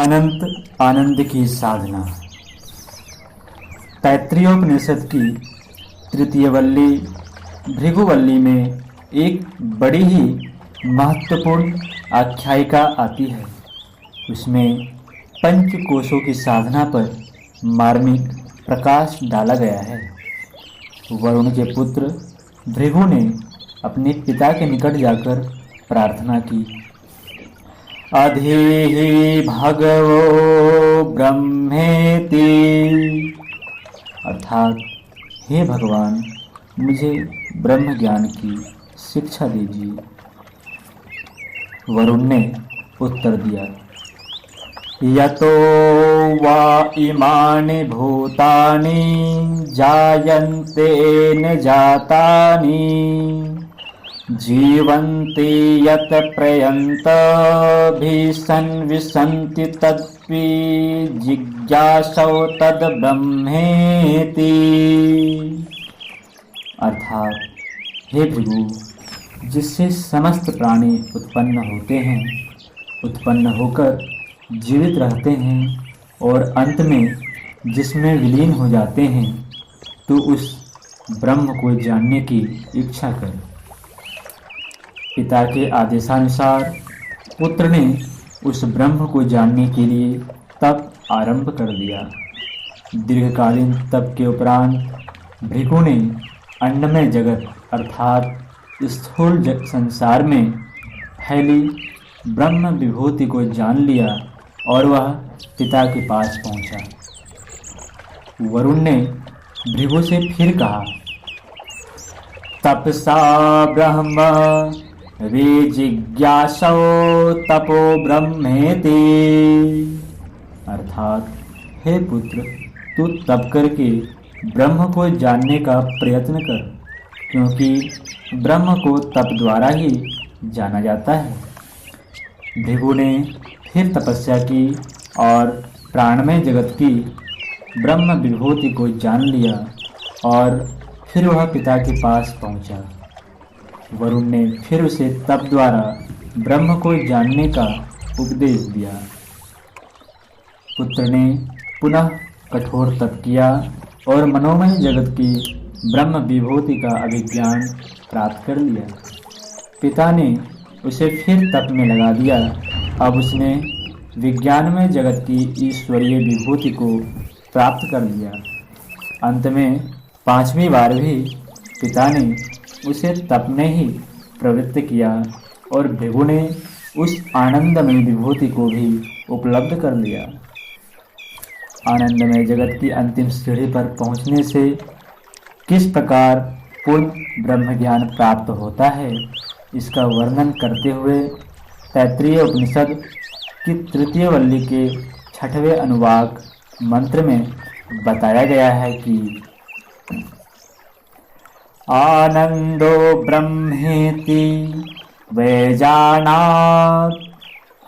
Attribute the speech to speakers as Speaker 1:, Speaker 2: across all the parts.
Speaker 1: अनंत आनंद की साधना। तैत्तिरीयोपनिषद की तृतीय वल्ली भृगुवल्ली में एक बड़ी ही महत्वपूर्ण आख्यायिका आती है। उसमें पंच कोशों की साधना पर मार्मिक प्रकाश डाला गया है। वरुण के पुत्र भृगु ने अपने पिता के निकट जाकर प्रार्थना की, अधीहि भगवो ब्रह्मेति, अर्थात हे भगवान, मुझे ब्रह्म ज्ञान की शिक्षा दीजिए। वरुण ने उत्तर दिया, यतो वा इमानि भूतानि जायन्ते न जातानि जीवन्ति यत् प्रयन्तभिसन्विशन्ति तद्वि जिज्ञासौ तद् ब्रह्मेति। अर्थात हे भृगु, जिससे समस्त प्राणी उत्पन्न होते हैं, उत्पन्न होकर जीवित रहते हैं और अंत में जिसमें विलीन हो जाते हैं, तो उस ब्रह्म को जानने की इच्छा कर। पिता के आदेशानुसार पुत्र ने उस ब्रह्म को जानने के लिए तप आरंभ कर दिया। दीर्घकालीन तप के उपरांत भृगु ने अन्नमय जगत अर्थात स्थूल संसार में फैली ब्रह्म विभूति को जान लिया और वह पिता के पास पहुंचा। वरुण ने भृगु से फिर कहा, तपसा ब्रह्म विजिज्ञासौ तपो ब्रह्मेति। अर्थात हे पुत्र, तू तप करके ब्रह्म को जानने का प्रयत्न कर, क्योंकि ब्रह्म को तप द्वारा ही जाना जाता है। भृगु ने फिर तपस्या की और प्राणमय जगत की ब्रह्म विभूति को जान लिया और फिर वह पिता के पास पहुंचा। वरुण ने फिर उसे तप द्वारा ब्रह्म को जानने का उपदेश दिया। पुत्र ने पुनः कठोर तप किया और मनोमय जगत की ब्रह्म विभूति का अभिज्ञान प्राप्त कर लिया। पिता ने उसे फिर तप में लगा दिया। अब उसने विज्ञानमय जगत की ईश्वरीय विभूति को प्राप्त कर लिया। अंत में पांचवी बार भी पिता ने उसे तप में ही प्रवृत्त किया और भृगु ने उस आनंदमय विभूति को भी उपलब्ध कर लिया। आनंदमय जगत की अंतिम सीढ़ी पर पहुंचने से किस प्रकार पूर्ण ब्रह्म ज्ञान प्राप्त होता है, इसका वर्णन करते हुए तैत्तिरीय उपनिषद की तृतीय वल्ली के 6वें अनुवाक मंत्र में बताया गया है कि आनंदो ब्रह्मेति वैजानात्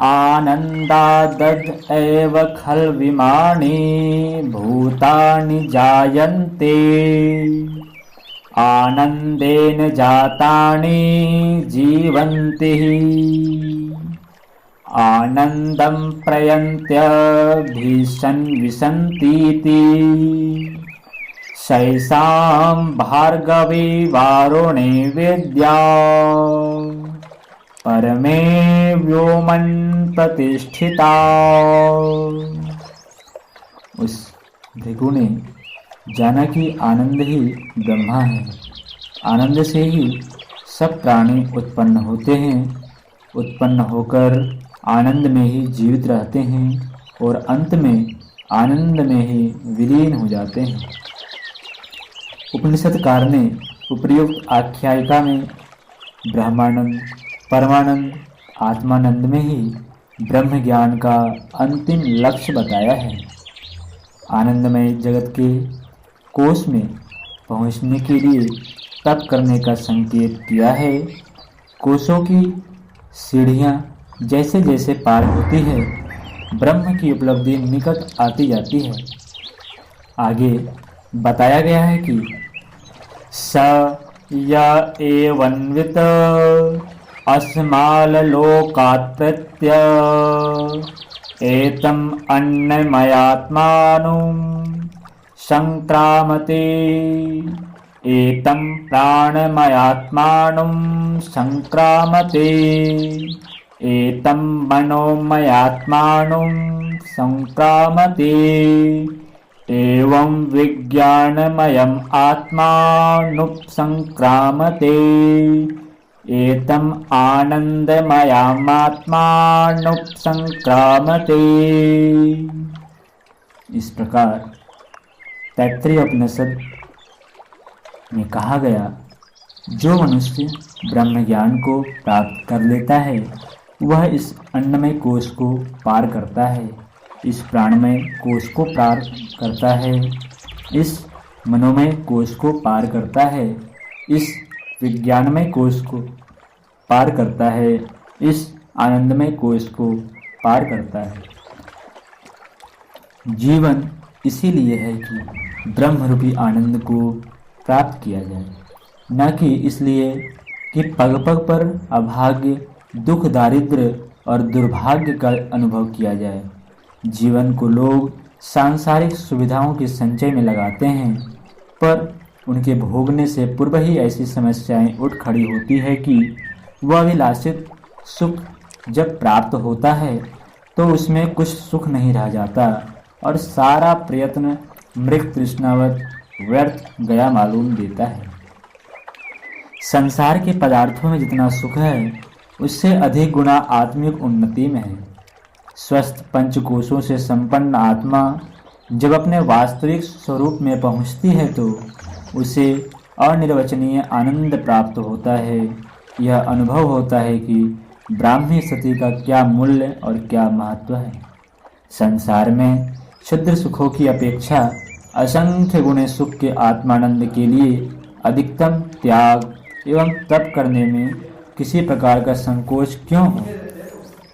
Speaker 1: आनन्दादद् एव खल्विमानि भूतानि जायन्ते आनन्देन जातानि जीवन्ति आनन्दं प्रयन्त्यभिसन्विशन्तीति शैषां भार्गवी वारुणे विद्या परमे व्योमन प्रतिष्ठिता। उस भृगु ने जाना कि आनंद ही ब्रह्मा है। आनंद से ही सब प्राणी उत्पन्न होते हैं, उत्पन्न होकर आनंद में ही जीवित रहते हैं और अंत में आनंद में ही विलीन हो जाते हैं। उपनिषदकार ने उपर्युक्त आख्यायिका में ब्रह्मानंद, परमानंद, आत्मानंद में ही ब्रह्म ज्ञान का अंतिम लक्ष्य बताया है। आनंदमय जगत के कोष में पहुंचने के लिए तप करने का संकेत किया है। कोषों की सीढ़ियां जैसे जैसे पार होती है, ब्रह्म की उपलब्धि निकट आती जाती है। आगे बताया गया है कि स य एवन्वित अस्माल्लोकात् प्रत्य एतम अन्नमयात्मानं संक्रामते एतम प्राणमयात्मानं संक्रामते एतम मनोमयात्मानं संक्रामते एवं विज्ञानमयम् आत्मानुपसंक्रामते एतम आनंदमयमात्मानुपसंक्रामते। इस प्रकार तैत्तिरीय उपनिषद में कहा गया, जो मनुष्य ब्रह्म ज्ञान को प्राप्त कर लेता है वह इस अन्नमय कोश को पार करता है, इस प्राणमय कोश को पार करता है, इस मनोमय कोश को पार करता है, इस विज्ञानमय कोश को पार करता है, इस आनंदमय कोश को पार करता है। जीवन इसीलिए है कि ब्रह्मरूपी आनंद को प्राप्त किया जाए, न कि इसलिए कि पग पग पर अभाग्य, दुख, दारिद्र्य और दुर्भाग्य का अनुभव किया जाए। जीवन को लोग सांसारिक सुविधाओं के संचय में लगाते हैं, पर उनके भोगने से पूर्व ही ऐसी समस्याएं उठ खड़ी होती है कि वह अभिलाषित सुख जब प्राप्त होता है तो उसमें कुछ सुख नहीं रह जाता और सारा प्रयत्न मृग तृष्णावत व्यर्थ गया मालूम देता है। संसार के पदार्थों में जितना सुख है उससे अधिक गुना आत्मिक उन्नति में है। स्वस्थ पंचकोशों से संपन्न आत्मा जब अपने वास्तविक स्वरूप में पहुंचती है तो उसे अनिर्वचनीय आनंद प्राप्त होता है। यह अनुभव होता है कि ब्राह्मी सती का क्या मूल्य और क्या महत्व है। संसार में क्षुद्र सुखों की अपेक्षा असंख्य गुणे सुख के आत्मानंद के लिए अधिकतम त्याग एवं तप करने में किसी प्रकार का संकोच क्यों हो?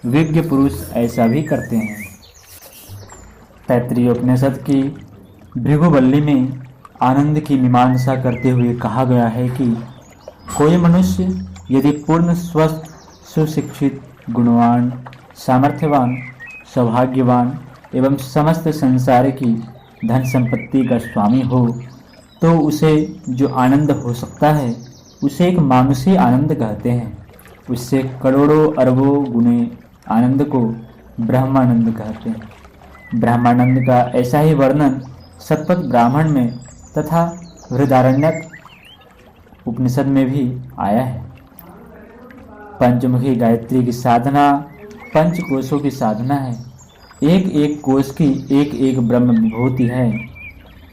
Speaker 1: विज्ञ पुरुष ऐसा भी करते हैं। तैत्तिरीय उपनिषद की भृगुवल्ली में आनंद की मीमांसा करते हुए कहा गया है कि कोई मनुष्य यदि पूर्ण स्वस्थ, सुशिक्षित, गुणवान, सामर्थ्यवान, सौभाग्यवान एवं समस्त संसार की धन संपत्ति का स्वामी हो तो उसे जो आनंद हो सकता है उसे एक मानुषी आनंद कहते हैं। उससे करोड़ों अरबों गुने आनंद को ब्रह्मानंद कहते हैं। ब्रह्मानंद का ऐसा ही वर्णन शतपथ ब्राह्मण में तथा बृहदारण्यक उपनिषद में भी आया है। पंचमुखी गायत्री की साधना पंच कोशों की साधना है। एक एक कोश की एक एक ब्रह्म विभूति है।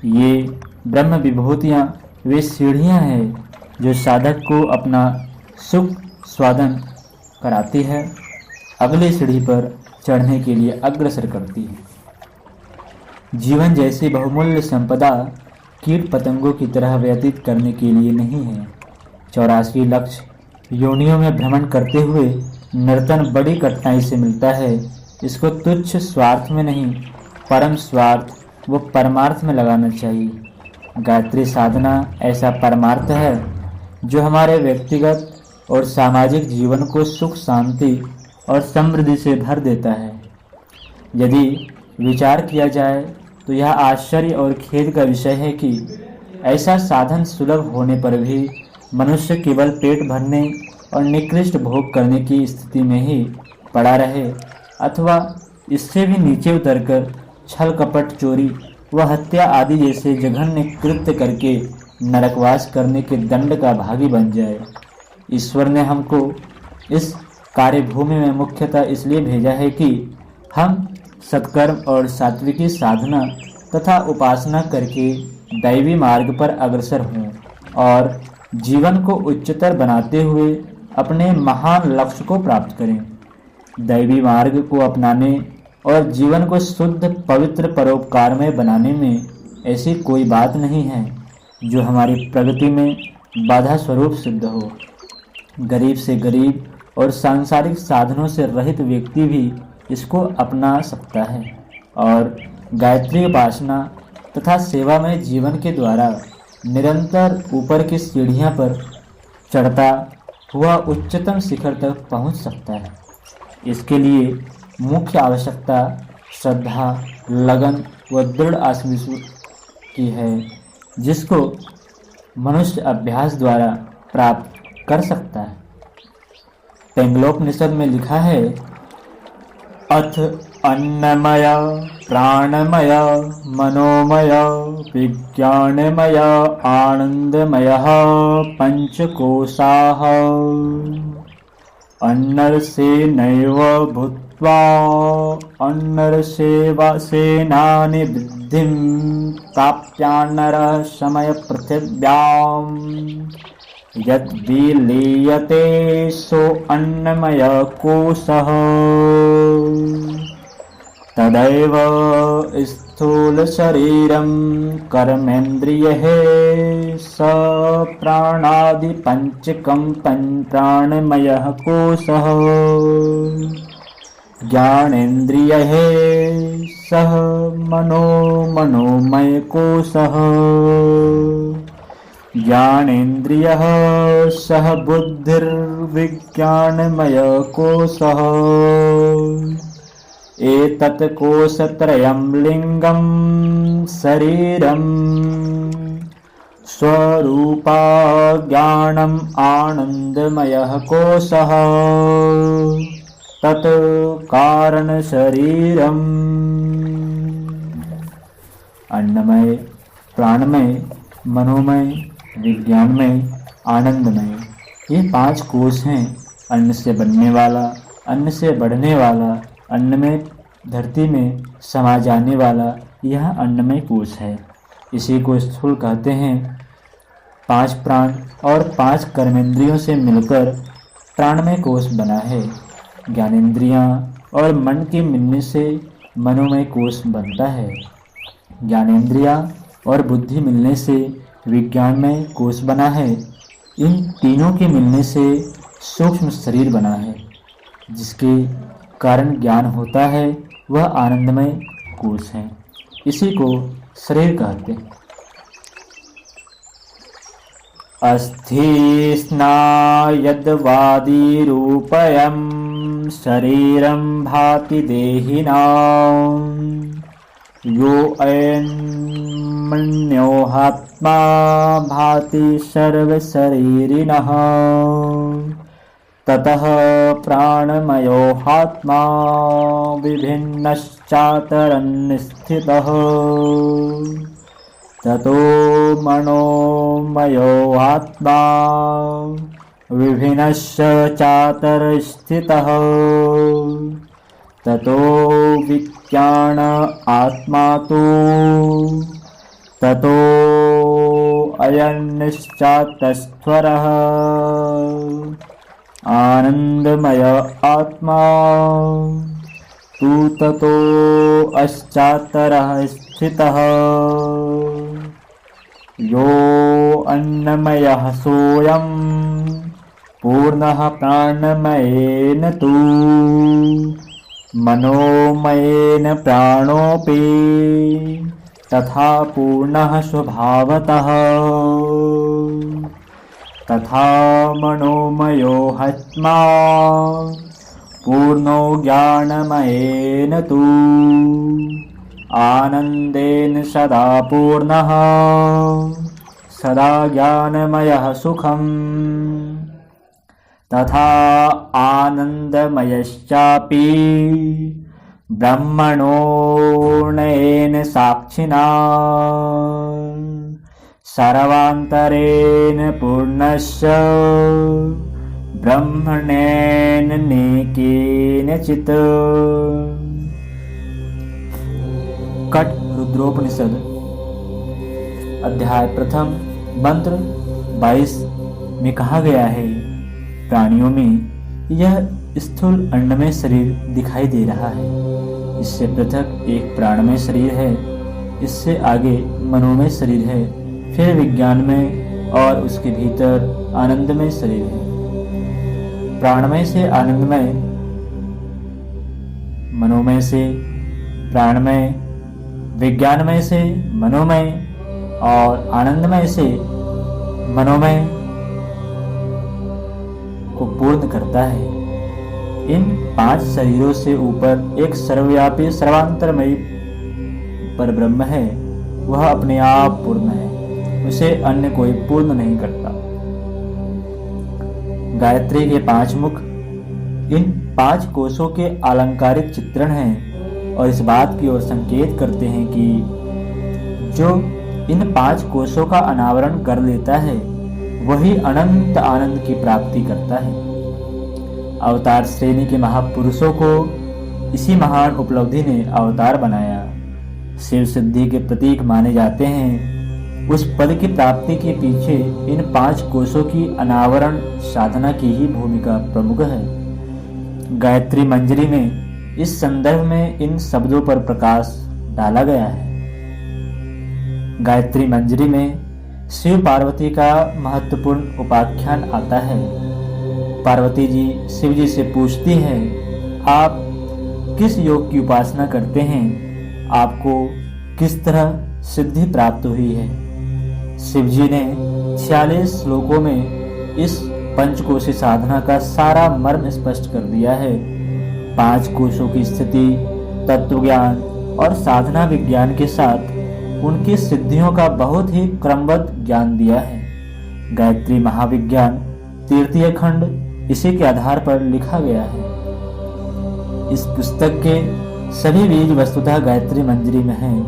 Speaker 1: ये ब्रह्म विभूतियाँ वे सीढ़ियाँ हैं जो साधक को अपना सुख स्वादन कराती है, अगले सीढ़ी पर चढ़ने के लिए अग्रसर करती है। जीवन जैसी बहुमूल्य संपदा कीट पतंगों की तरह व्यतीत करने के लिए नहीं है। 84 लाख योनियों में भ्रमण करते हुए नर्तन बड़ी कठिनाई से मिलता है। इसको तुच्छ स्वार्थ में नहीं, परम स्वार्थ व परमार्थ में लगाना चाहिए। गायत्री साधना ऐसा परमार्थ है जो हमारे व्यक्तिगत और सामाजिक जीवन को सुख, शांति और समृद्धि से भर देता है। यदि विचार किया जाए तो यह आश्चर्य और खेद का विषय है कि ऐसा साधन सुलभ होने पर भी मनुष्य केवल पेट भरने और निकृष्ट भोग करने की स्थिति में ही पड़ा रहे अथवा इससे भी नीचे उतरकर छल कपट, चोरी व हत्या आदि जैसे जघन्य कृत्य करके नरकवास करने के दंड का भागी बन जाए। ईश्वर ने हमको इस कार्यभूमि में मुख्यतः इसलिए भेजा है कि हम सत्कर्म और सात्विकी साधना तथा उपासना करके दैवी मार्ग पर अग्रसर हों और जीवन को उच्चतर बनाते हुए अपने महान लक्ष्य को प्राप्त करें। दैवी मार्ग को अपनाने और जीवन को शुद्ध, पवित्र, परोपकारमय बनाने में ऐसी कोई बात नहीं है जो हमारी प्रगति में बाधा स्वरूप सिद्ध हो। गरीब से गरीब और सांसारिक साधनों से रहित व्यक्ति भी इसको अपना सकता है और गायत्री उपासना तथा सेवा में जीवन के द्वारा निरंतर ऊपर की सीढ़ियां पर चढ़ता हुआ उच्चतम शिखर तक पहुंच सकता है। इसके लिए मुख्य आवश्यकता श्रद्धा, लगन व दृढ़ आत्मविश्वास की है, जिसको मनुष्य अभ्यास द्वारा प्राप्त कर सकता है। पेंगलोपनिषद में लिखा है, अथ अन्नमय प्राणमय मनोमय विज्ञानमय आनंदमय पंचकोशाः अन्नरसेनैव भूत्वा अन्नरसेनानि वृद्धिं प्राप्यान्नरः समयपृथिव्याम् यद्विलीयते सो अन्नमय कोशः तदैव स्थूलशरीरं कर्मेन्द्रियैः स प्राणादिपञ्चकं प्राणमयः कोशः ज्ञानेन्द्रियैः सह मनोमय कोशः ज्ञानेन्द्रियः सह बुद्धिर्विज्ञानमय कोशः एतत् कोशत्रयं लिङ्गं शरीरं स्वरूपा ज्ञानम् आनन्दमयः कोशः तत् कारणशरीरम्। अन्नमय, प्राणमय, मनोमय, विज्ञानमय, आनंदमय, ये 5 कोश हैं। अन्न से बनने वाला, अन्न से बढ़ने वाला, अन्न में धरती में समा जाने वाला, यह अन्नमय कोश है। इसी को स्थूल कहते हैं। 5 प्राण और 5 कर्मेंद्रियों से मिलकर प्राणमय कोश बना है। ज्ञानेंद्रियां और मन के मिलने से मनोमय कोश बनता है। ज्ञानेंद्रियां और बुद्धि मिलने से विज्ञानमय कोश बना है। इन तीनों के मिलने से सूक्ष्म शरीर बना है, जिसके कारण ज्ञान होता है, वह आनंदमय कोश है। इसी को शरीर कहते हैं। अस्थि स्नायद्वादिरूपयं शरीरं भाति देहिनां यो अयन्मन्योहात्मा भाति सर्वशरीरिणः ततः प्राणमयोहात्मा विभिन्नश्चातरन्स्थितः ततो मनोमयो आत्मा विभिन्नश्चातरस्थितः ततो विज्ञान आत्मा तु ततो अयन्निश्चातस्त्वरः आनंदमय आत्मा तु ततो अश्चातरः स्थितः यो अन्नमयः सोऽयं पूर्णः प्राणमयेन तु मनोमयेन प्राणोऽपि तथा पूर्णः स्वभावतः तथा मनोमयो आत्मा पूर्णो ज्ञानमयेन तु आनंदेन सदा पूर्णः सदा ज्ञानमयः सुखम् तथा आनंदमयश्चापि ब्रह्मणोर्णयेन साक्षिणा सर्वान्तरेण पूर्णस्य ब्रह्मणेन नेकेनचित्। कट रुद्रोपनिषद अध्याय प्रथम मंत्र 22 में कहा गया है, प्राणियों में यह स्थूल अन्नमय शरीर दिखाई दे रहा है। इससे पृथक एक प्राणमय शरीर है, इससे आगे मनोमय शरीर है, फिर विज्ञानमय और उसके भीतर आनंदमय शरीर है। प्राणमय से आनंदमय, मनोमय से प्राणमय, विज्ञानमय से मनोमय और आनंदमय से मनोमय को पूर्ण करता है। इन 5 शरीरों से ऊपर एक सर्वव्यापी सर्वांतरमयी परब्रह्म है, वह अपने आप पूर्ण है, उसे अन्य कोई पूर्ण नहीं करता। गायत्री के 5 मुख इन 5 कोशों के अलंकारिक चित्रण हैं और इस बात की ओर संकेत करते हैं कि जो इन 5 कोशों का अनावरण कर लेता है वही अनंत आनंद की प्राप्ति करता है। अवतार श्रेणी के महापुरुषों को इसी महान उपलब्धि ने अवतार बनाया। शिव सिद्धि के प्रतीक माने जाते हैं। उस पद की प्राप्ति के पीछे इन 5 कोशों की अनावरण साधना की ही भूमिका प्रमुख है। गायत्री मंजरी में इस संदर्भ में इन शब्दों पर प्रकाश डाला गया है। गायत्री मंजरी में शिव पार्वती का महत्वपूर्ण उपाख्यान आता है। पार्वती जी शिव जी से पूछती हैं, आप किस योग की उपासना करते हैं, आपको किस तरह सिद्धि प्राप्त हुई है। शिव जी ने 46 श्लोकों में इस पंचकोशी साधना का सारा मर्म स्पष्ट कर दिया है। 5 कोशों की स्थिति, तत्वज्ञान और साधना विज्ञान के साथ उनकी सिद्धियों का बहुत ही क्रमबद्ध ज्ञान दिया है। गायत्री महाविज्ञान तृतीय खंड इसी के आधार पर लिखा गया है। इस पुस्तक के सभी बीज वस्तुतः गायत्री मंजरी में हैं।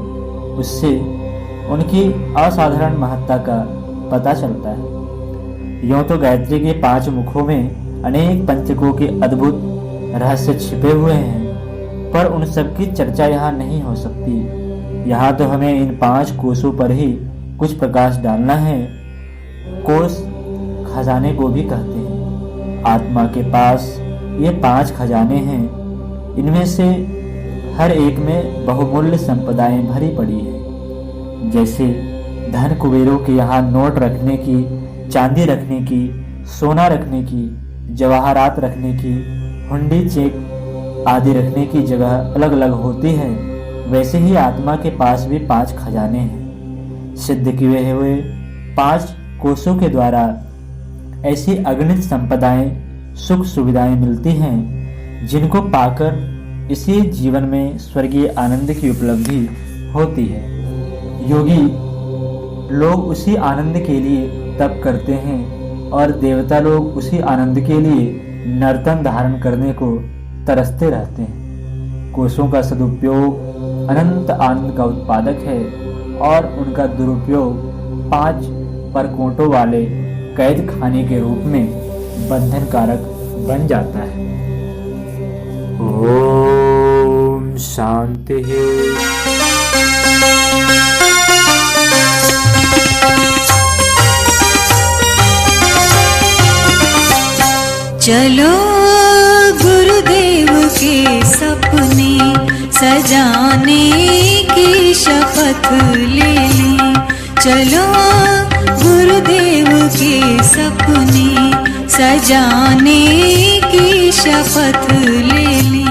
Speaker 1: उससे उनकी असाधारण महत्ता का पता चलता है। यूं तो गायत्री के 5 मुखों में अनेक पंचकों के अद्भुत रहस्य छिपे हुए हैं, पर उन सब की चर्चा यहाँ नहीं हो सकती। यहाँ तो हमें इन 5 कोशों पर ही कुछ प्रकाश डालना है। कोश खजाने को भी कहते हैं। आत्मा के पास ये 5 खजाने हैं। इनमें से हर एक में बहुमूल्य संपदाएं भरी पड़ी है। जैसे धन कुबेरों के यहाँ नोट रखने की, चांदी रखने की, सोना रखने की, जवाहरात रखने की, हुंडी चेक आदि रखने की जगह अलग अलग होती है, वैसे ही आत्मा के पास भी 5 खजाने हैं। सिद्ध किए हुए 5 कोशों के द्वारा ऐसी अगणित संपदाएं, सुख सुविधाएं मिलती हैं, जिनको पाकर इसी जीवन में स्वर्गीय आनंद की उपलब्धि होती है। योगी लोग उसी आनंद के लिए तप करते हैं और देवता लोग उसी आनंद के लिए नर्तन धारण करने को तरसते रहते हैं। कोशों का सदुपयोग अनंत आनंद का उत्पादक है और उनका दुरुपयोग 5 परकोटों वाले कैद खाने के रूप में बंधनकारक बन जाता है। ओम शांति।
Speaker 2: चलो गुरुदेव के सपने सजाने की शपथ ले लें। चलो गुरुदेव के सपने सजाने की शपथ ले लें।